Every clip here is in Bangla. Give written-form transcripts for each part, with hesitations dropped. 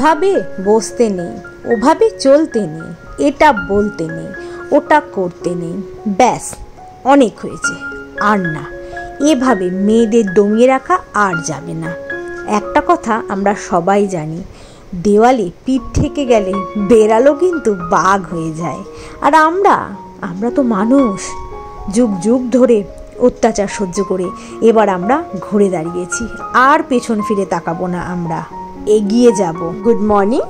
এভাবে বসতে নেই, ওভাবে চলতে নেই, এটা বলতে নেই, ওটা করতে নেই, ব্যাস অনেক হয়েছে, আর না। এভাবে মেয়েদের দমিয়ে রাখা আর যাবে না। একটা কথা আমরা সবাই জানি, দেওয়ালে পিঠ থেকে গেলে বেড়ালও কিন্তু বাঘ হয়ে যায়। আর আমরা তো মানুষ, যুগ যুগ ধরে অত্যাচার সহ্য করে এবার আমরা ঘুরে দাঁড়িয়েছি, আর পেছন ফিরে তাকাবো না, আমরা এগিয়ে যাব। গুড মর্নিং,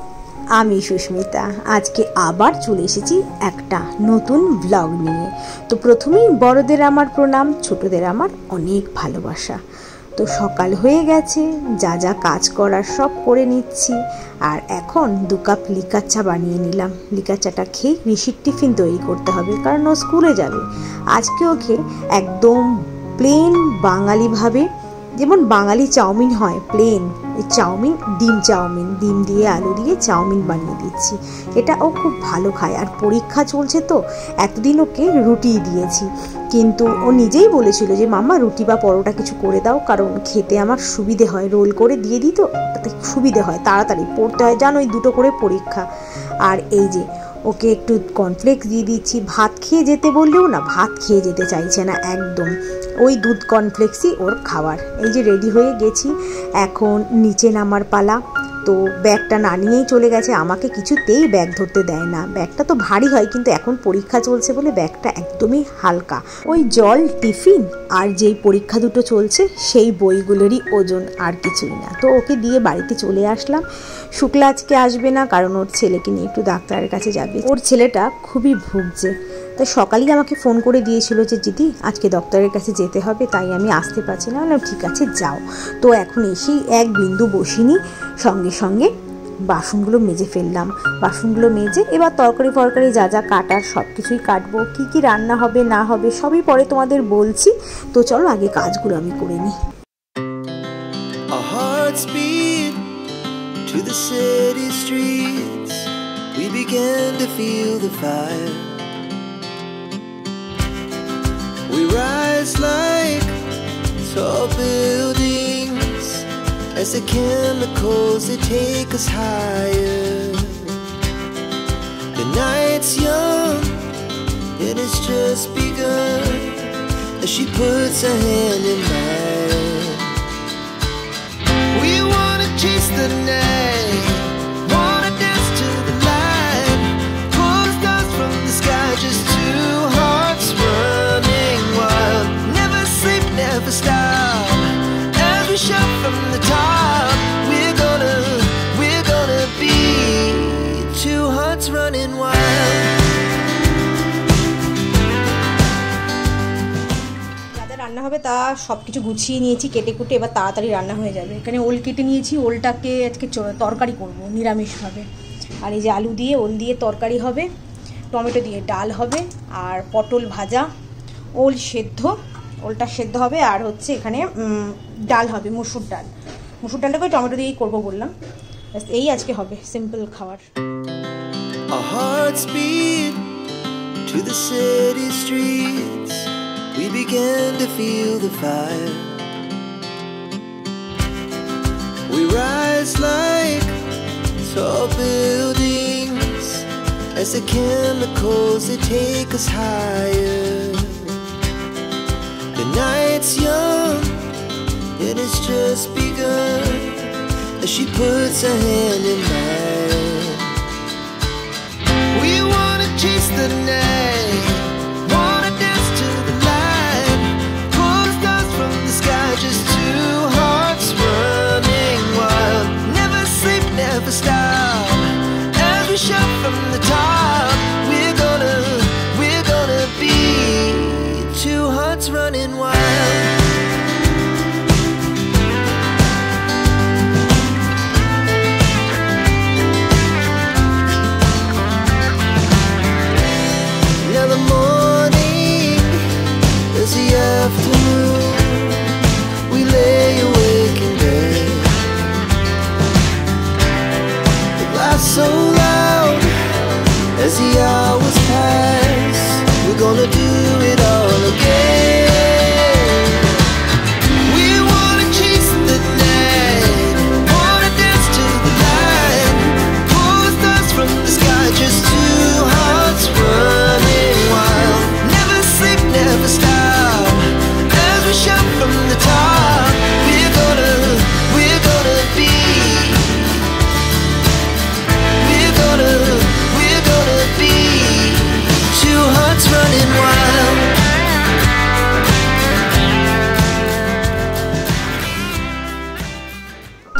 আমি সুস্মিতা। আজকে আবার চলে এসেছি একটা নতুন ব্লগ নিয়ে। তো প্রথমেই বড়দের আমার প্রণাম, ছোটদের আমার অনেক ভালোবাসা। তো সকাল হয়ে গেছে, যা যা কাজ করার সব করে নিচ্ছি। আর এখন 2 কাপ লিকার চা বানিয়ে নিলাম। লিকার চাটা খেয়ে ঋষির টিফিন তৈরি করতে হবে, কারণ ও স্কুলে যাবে। আজকে ওকে একদম প্লেন বাঙালিভাবে, যেমন বাঙালি চাউমিন হয় প্লেন, এই চাউমিন, ডিম দিয়ে আলু দিয়ে চাউমিন বানিয়ে দিচ্ছি। এটা ও খুব ভালো খায়। আর পরীক্ষা চলছে তো এতদিন ওকে রুটি দিয়েছি, কিন্তু ও নিজেই বলেছিল যে মাম্মা রুটি বা পরোটা কিছু করে দাও, কারণ খেতে আমার সুবিধে হয়, রোল করে দিয়ে দিই তো তাতে সুবিধে হয়, তাড়াতাড়ি পড়তে হয়, জানো ওই 2টো করে পরীক্ষা। আর এই যে ওকে একটু কর্নফ্লেক্স দিয়ে দিচ্ছি। ভাত খেয়ে যেতে বললেও না, ভাত খেয়ে যেতে চাইছে না একদম, ওই দুধ কর্নফ্লেক্সই ওর খাবার। এই যে রেডি হয়ে গেছি, এখন নিচে নামার পালা। তো ব্যাগটা না নিয়েই চলে গেছে, আমাকে কিছুতেই ব্যাগ ধরতে দেয় না। ব্যাগটা তো ভারী হয়, কিন্তু এখন পরীক্ষা চলছে বলে ব্যাগটা একদমই হালকা। ওই জল, টিফিন আর যেই পরীক্ষা দুটো চলছে সেই বইগুলোরই ওজন, আর কিছুই না। তো ওকে দিয়ে বাড়িতে চলে আসলাম। শুক্লা আজকে আসবে না, কারণ ওর ছেলেকে নিয়ে একটু ডাক্তারের কাছে যাবে। ওর ছেলেটা খুবই ভুগছে, তাই সকালেই আমাকে ফোন করে দিয়েছিল যে দিদি আজকে ডক্টরের কাছে যেতে হবে, তাই আমি আসতে পারছি না। বললাম ঠিক আছে যাও। তো এখন এসেই এক বিন্দু বসিনি, সঙ্গে সঙ্গে বাসনগুলো মেজে ফেললাম। বাসনগুলো মেজে এবার তরকারি যা যা কাটার সব কিছুই কাটবো। কী কী রান্না হবে না হবে সবই পরে তোমাদের বলছি। তো চলো আগে কাজগুলো আমি করে নিই। To the city streets, we began to feel the fire. We rise like tall buildings as the chemicals they take us higher. The night's young and it's just begun as she puts her hand in mine. We wanna chase the night, wanna dance to the light, pull the stars from the sky, just 2 hearts running wild. Never sleep, never stop, as we shout from the top. We're gonna be 2 hearts running wild. রান্না হবে তা সব কিছু গুছিয়ে নিয়েছি, কেটে কুটে এবার তাড়াতাড়ি রান্না হয়ে যাবে। এখানে ওল কেটে নিয়েছি, ওলটাকে আজকে তরকারি করব নিরামিষভাবে। আর এই যে আলু দিয়ে ওল দিয়ে তরকারি হবে, টমেটো দিয়ে ডাল হবে, আর পটল ভাজা, ওল সেদ্ধ, ওলটা সেদ্ধ হবে, আর হচ্ছে এখানে ডাল হবে, মসুর ডালটাকে টমেটো দিয়েই করবো বললাম। এই আজকে হবে সিম্পল খাবার। Our hearts beat to the city streets, we began to feel the fire. We rise like tall buildings as the chemicals they take us higher. The night's young and it's just begun as she puts her hand in mine. We wanna chase the night, wanna dance to the light, pull the stars from the sky, just 2 hearts running wild. Never sleep, never stop, as we shout from the top. We're gonna be 2 hearts running wild.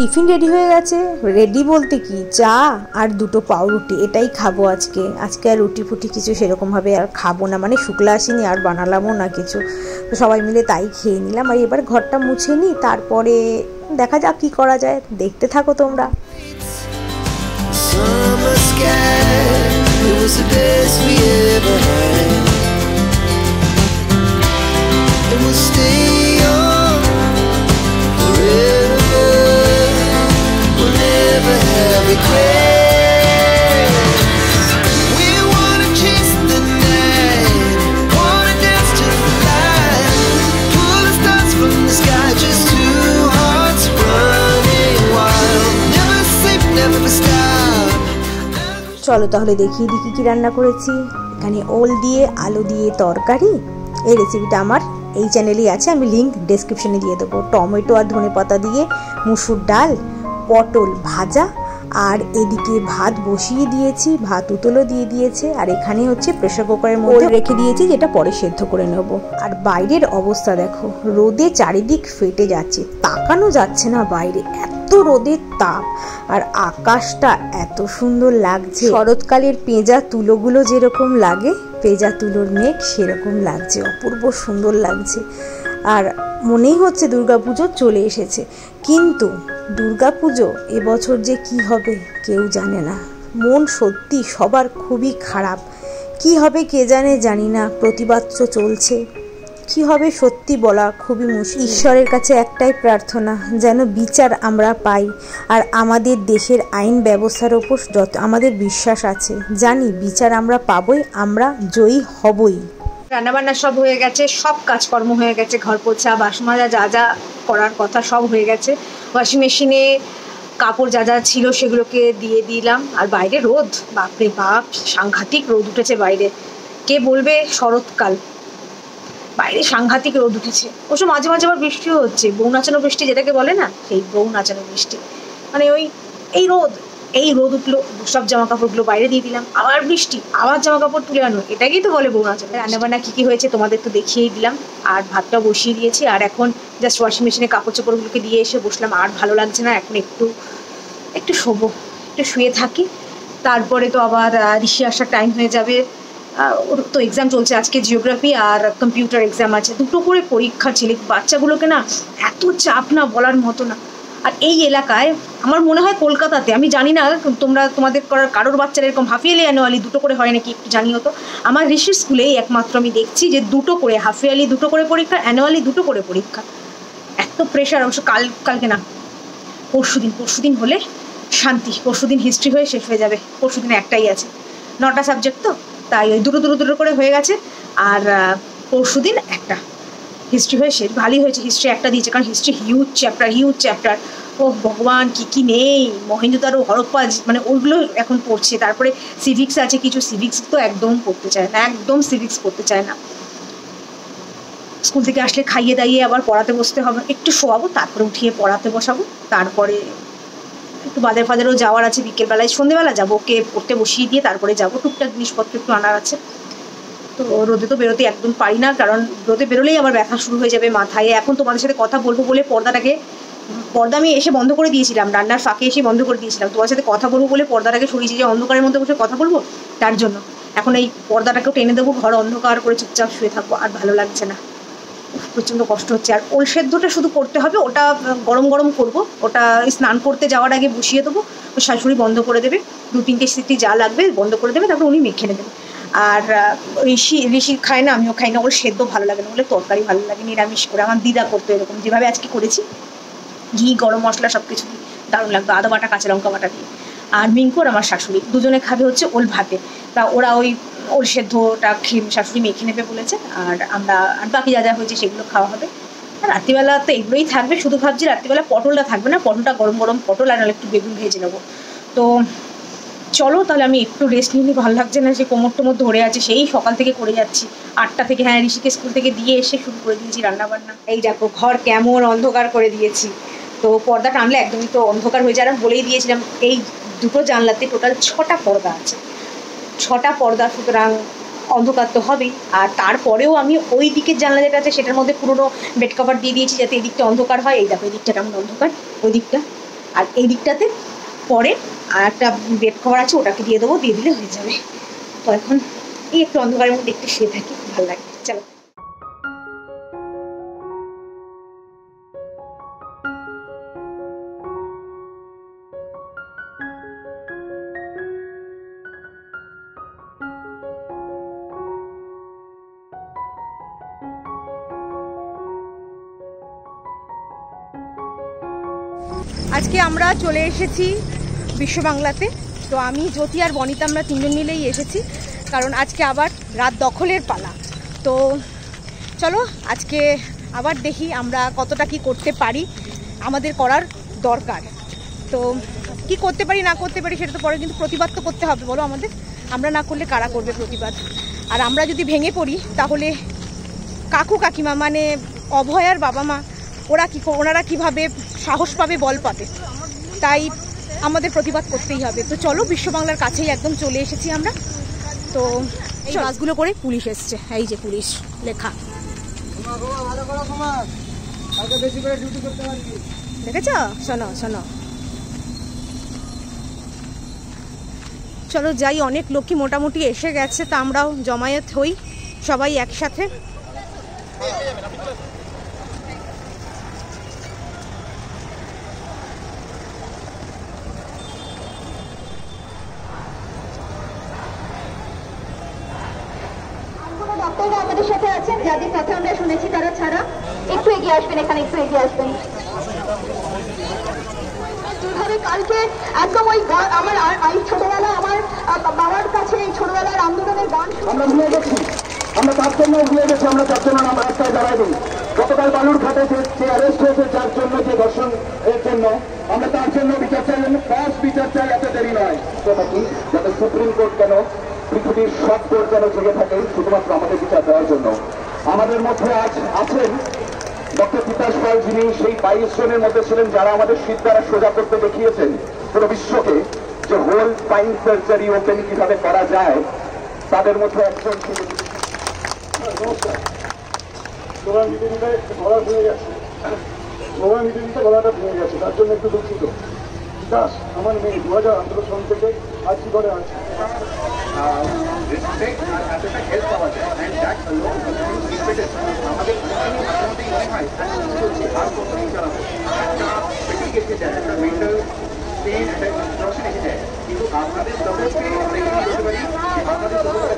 Tiffin ready হয়ে গেছে। রেডি বলতে কি, চা আর দুটো পাউরুটি, এটাই খাবো আজকে। আজকে আর রুটি ফুটি কিছু সেরকমভাবে আর খাবো না, মানে শুক্লা আসেনি আর বানালামও না কিছু। তো সবাই মিলে তাই খেয়ে নিলাম। আর এবার ঘরটা মুছে নিই, তারপরে দেখা যাক কী করা যায়। দেখতে থাকো তোমরা। চলো তাহলে দেখিয়ে দিই কী রান্না করেছি। এখানে ওল দিয়ে আলু দিয়ে তরকারি। এই রেসিপিটা আমার এই চ্যানেলেই আছে, আমি লিঙ্ক ডেসক্রিপশনে দিয়ে দেবো। টমেটো আর ধনেপাতা দিয়ে মুসুর ডাল, পটল ভাজা, আর এদিকে ভাত বসিয়ে দিয়েছি, ভাত উতলও দিয়ে দিয়েছে। আর এখানে হচ্ছে প্রেসার কুকারের মধ্যে রেখে দিয়েছি, যেটা পরে সেদ্ধ করে নেব। আর বাইরের অবস্থা দেখো, রোদে চারিদিক ফেটে যাচ্ছে, তাকানো যাচ্ছে না বাইরে, এত রোদের তাপ। আর আকাশটা এত সুন্দর লাগছে, শরৎকালের পেঁজা তুলোগুলো যেরকম লাগে, পেঁজা তুলোর মেঘ সেরকম লাগছে, অপূর্ব সুন্দর লাগছে। আর মনেই হচ্ছে দুর্গাপুজো চলে এসেছে, কিন্তু দুর্গাপুজো এবছর যে কি হবে কেউ জানে না। মন সত্যি সবার খুবই খারাপ, কি হবে কে জানে, জানি না। প্রতিবাদ তো চলছে, কি হবে সত্যি বলা খুবই মুশকিল। ঈশ্বরের কাছে একটাই প্রার্থনা, যেন বিচার আমরা পাই। আর আমাদের দেশের আইন ব্যবস্থার ওপর যত আমাদের বিশ্বাস আছে, জানি বিচার আমরা পাবই, আমরা জয়ী হবই। রান্নাবান্না সব হয়ে গেছে, সব কাজকর্ম হয়ে গেছে, ঘর পোছা বাসন মাজা যা যা করার কথা সব হয়ে গেছে। ওয়াশিং মেশিনে কাপড় যা যা ছিল সেগুলোকে দিয়ে দিলাম। আর বাইরে রোদ, বাপরে বাপ, সাংঘাতিক রোদ উঠেছে বাইরে। কে বলবে শরৎকাল, বাইরে সাংঘাতিক রোদ উঠেছে। অবশ্য মাঝে মাঝে আবার বৃষ্টিও হচ্ছে, বউ নাচানো বৃষ্টি যেটাকে বলে না, সেই বউ নাচানো বৃষ্টি। মানে এই রোদ উঠলো, সব জামা কাপড়গুলো বাইরে দিয়ে দিলাম, আবার বৃষ্টি, আবার জামা কাপড় তুলে আনো, এটাকেই তো বলে বউ নাচানো। রান্নাবান্না কী কী হয়েছে তোমাদের তো দেখিয়েই দিলাম। আর ভাতটা বসিয়ে দিয়েছি, আর এখন জাস্ট ওয়াশিং মেশিনে কাপড় চোপড়গুলোকে দিয়ে এসে বসলাম। আর ভালো লাগছে না, এখন একটু শোবো, একটু শুয়ে থাকি। তারপরে তো আবার ঋষি আসার টাইম হয়ে যাবে। ওর তো এক্সাম চলছে, আজকে জিওগ্রাফি আর কম্পিউটার এক্সাম আছে, দুটো করে পরীক্ষা ছিল। বাচ্চাগুলোকে না এত চাপ না বলার মতো না। আর এই এলাকায় আমার মনে হয় কলকাতাতে, আমি জানি না তোমাদের কারোর বাচ্চারা এরকম হাফ ইয়ারলি অ্যানুয়ালি দুটো করে হয় নাকি একটু জানিও তো। আমার ঋষির স্কুলেই একমাত্র আমি দেখছি যে দুটো করে, হাফ ইয়ারলি দুটো করে পরীক্ষা, অ্যানুয়ালি দুটো করে পরীক্ষা। এত প্রেশার। অবশ্য কালকে না, পরশুদিন হলে শান্তি। পরশুদিন হিস্ট্রি হয়ে শেষ হয়ে যাবে, পরশুদিন একটাই আছে, 9টা সাবজেক্ট তো, তাই ওই দুটো করে হয়ে গেছে। আর পরশুদিন একটা হিস্ট্রি হয়ে শেষ। ভালোই হয়েছে হিস্ট্রি একটা দিয়েছে, কারণ হিস্ট্রি হিউজ চ্যাপ্টার। ও ভগবান, কি নেই, মহেঞ্জোদারো, হরপ্পা, মানে ওইগুলো এখন পড়ছে। তারপরে সিভিক্স আছে কিছু, সিভিক্স তো একদম পড়তে চায় না, একদম সিভিক্স পড়তে চায় না। স্কুল থেকে আসলে খাইয়ে দাইয়ে আবার পড়াতে বসতে হবে, একটু শোয়াবো, তারপরে উঠিয়ে পড়াতে বসাবো। তারপরে একটু বাজারেও যাওয়ার আছে, বিকেলবেলায় সন্ধ্যেবেলা যাবো, ওকে পড়তে বসিয়ে দিয়ে তারপরে যাবো। টুকটাক জিনিসপত্র একটু আনার আছে। তো রোদে তো বেরোতে একদম পারি না, কারণ রোদে বেরোলেই আমার ব্যথা শুরু হয়ে যাবে মাথায়। এখন তোমাদের সাথে কথা বলবো বলে পর্দা আমি এসে বন্ধ করে দিয়েছিলাম, রান্নার ফাঁকে এসে বন্ধ করে দিয়েছিলাম। তোমার সাথে কথা বলবো বলে পর্দাটাকে সরিয়েছি, যে অন্ধকারের মধ্যে বসে কথা বলবো, তার জন্য এখন এই পর্দাটাকেও টেনে দেবো, ঘর অন্ধকার করে চুপচাপ শুয়ে থাকবো। আর ভালো লাগছে না, প্রচণ্ড কষ্ট হচ্ছে। আর ওল সেদ্ধটা শুধু করতে হবে, ওটা গরম করবো, ওটা স্নান করতে যাওয়ার আগে বসিয়ে দেবো। ওর শাশুড়ি বন্ধ করে দেবে, 2-3টে সিটি যা লাগবে বন্ধ করে দেবে, তারপরে উনি মেখে নেবেন। আর ঋষি খায় না, আমিও খাই না, ওর সেদ্ধ ভালো লাগে না, বলে তরকারি ভালো লাগে নিরামিষ করে। আমার দিদা করতো এরকম, যেভাবে আজকে করেছি, ঘি গরম মশলা সব কিছু দিয়ে দারুণ লাগতো, আদা বাটা কাঁচা লঙ্কা বাটা দিয়ে। আর মিঙ্কর আমার শাশুড়ি দুজনে খাবে হচ্ছে ওল ভাতে। তা ওরা ওই ওল সেদ্ধটা শাশুড়ি মেখে নেবে বলেছে। আর বাকি যা হয়েছে সেগুলো খাওয়া হবে। আর রাত্রিবেলা তো এগুলোই থাকবে। শুধু ভাবছি রাত্রিবেলা পটলটা থাকবে না, পটলটা গরম পটল আর একটু বেগুন ভেজে নেবো। তো চলো তাহলে আমি একটু রেস্ট নিলে, ভালো লাগছে না, সে কোমর টোমর ধরে আছে, সেই সকাল থেকে করে যাচ্ছি 8টা থেকে। হ্যাঁ, ঋষিকে স্কুল থেকে দিয়ে এসে শুরু করে দিয়েছি রান্নাবান্না। এই দেখো ঘর কেমন অন্ধকার করে দিয়েছি। তো পর্দা টানলে একদমই তো অন্ধকার হয়ে যায়। আমি বলেই দিয়েছিলাম এই দুটো জানলাতে টোটাল 6টা পর্দা আছে, 6টা পর্দা, সুতরাং অন্ধকার তো হবেই। আর তারপরেও আমি ওই দিকের জানলা যেটা আছে সেটার মধ্যে পুরোনো বেড কভার দিয়ে দিয়েছি, যাতে এই দিকটা অন্ধকার হয়। এই দেখো এই দিকটা কেমন অন্ধকার, ওই দিকটা আর এই দিকটাতে পরে আর একটা বেড কভার আছে, ওটাকে দিয়ে দেবো, দিয়ে দিলে হয়ে যাবে। তো এখন এই একটু অন্ধকারের মধ্যে একটু শুয়ে থাকি, ভালো লাগে। চলো। আজকে আমরা চলে এসেছি বিশ্ব বাংলাতে। তো আমি, জ্যোতি আর বনিতা আমরা তিনজন মিলেই এসেছি, কারণ আজকে আবার রাত দখলের পালা। তো চলো আজকে আবার দেখি আমরা কতটা কি করতে পারি, আমাদের করার দরকার। তো কি করতে পারি না করতে পারি সেটা তো পরে, কিন্তু প্রতিবাদ তো করতে হবে বলো আমাদের। আমরা না করলে কারা করবে প্রতিবাদ? আর আমরা যদি ভেঙে পড়ি তাহলে কাকু কাকিমা মানে অভয়ার বাবা মা ওনারা কিভাবে সাহস পাবে, বল পাবে? তাই আমাদের প্রতিবাদ করতেই হবে। তো চলো, বিশ্ব বাংলার কাছেই একদম চলে এসেছি আমরা। তো এই বাসগুলো করে পুলিশ এসছে, এই যে পুলিশ লেখা, দেখেছ? শোনো শোনো, চলো যাই। অনেক লোকই মোটামুটি এসে গেছে, তা আমরাও জমায়েত হই সবাই একসাথে। আমাদের সাথে আছেন, যাদের কথা আমরা শুনেছি তারা ছাড়া একটু এগিয়ে আসবেন, এখানে একটু এগিয়ে আসবেন। যেভাবে কালকে একদম ওই আমার ছোটবেলা, আমার বাবার কাছে এই ছোটবেলার আন্দোলনের গান আমরা ভুলে গেছি, আমরা তার জন্য ভুলে গেছি, আমরা তার জন্য আমরা রাস্তায় দাঁড়াইনি। গতকাল বালুরঘাটে যে অ্যারেস্ট হয়েছে, যার জন্য, যে ধর্ষণ এর জন্য, আমরা তার জন্য বিচার চাই, ফার্স্ট বিচার চাই, এত দেরি নয়। সেটা কি? যাতে সুপ্রিম কোর্ট কেন, পৃথিবীর সব কোর্ট যেন জেগে থাকে শুধুমাত্র আমাদের বিচার দেওয়ার জন্য। আমাদের মধ্যে আজ আছেন ডক্টর তিতাস পাল, যিনি সেই 22 জনের মধ্যে ছিলেন যারা আমাদের শীত দ্বারা সোজা করতে দেখিয়েছেন পুরো বিশ্বকে যে হোল স্পাইন সার্জারি ওপেন কিভাবে করা যায়। তাদের মধ্যে একজন ছিলেন। নমস্কার। গলা মিটে দিতে গলা ভেঙে গেছে, গলা মিটে দিতে গলাটা ভেঙে গেছে, তার জন্য একটু দুঃখিত। তিতাস আমার মেয়ে 2000 আন্দোলন সন থেকে আজ কি করে আছে। কিন্তু আপনাদের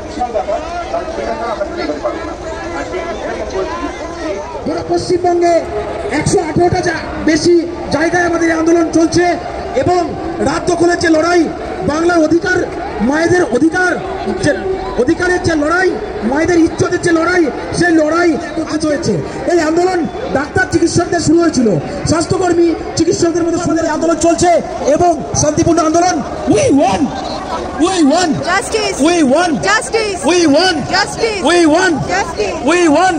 বিশাল ব্যাপার, সেটা আমরা করতে পারবো না। আর গোটা পশ্চিমবঙ্গে 118টা বেশি জায়গায় আমাদের আন্দোলন চলছে, এবং রাত দখলের যে লড়াই, বাংলার অধিকার, মায়েদের অধিকারের যে লড়াই, মায়েদের ইজ্জতের যে লড়াই, সেই লড়াই হয়েছে। এই আন্দোলন ডাক্তার চিকিৎসকদের শুরু হয়েছিল, স্বাস্থ্যকর্মী চিকিৎসকদের মধ্যে শুরু আন্দোলন চলছে, এবং শান্তিপূর্ণ আন্দোলন। We won! We won! Justice! We won! Justice! We won! Justice! We won! Justice! We won!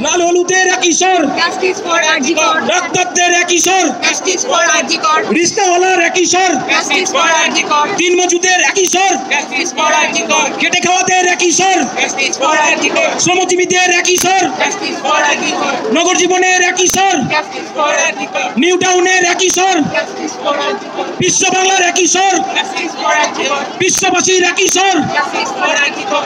লাল হলুদের এক ঈশ্বর, Justice for Arjikor. ডাক্তারদের এক ঈশ্বর, Justice for Arjikor. রিস্তাওয়ালার এক ঈশ্বর, Justice for Arjikor. দিন মজুদের এক ঈশ্বর, Justice for Arjikor. খেটে খাওয়াদের এক ঈশ্বর, Justice for Arjikor. শ্রমজীবীদের এক ঈশ্বর, Justice for Arjikor. নগর জীবনের এক ঈশ্বর, Justice for Arjikor. নিউ টাউনের এক ঈশ্বর, Justice for Arjikor. বিশ্ব বাংলার এক ঈশ্বর, Justice for Arjikor. বিশ্ববাসীর এক ঈশ্বর, Justice for Arjikor.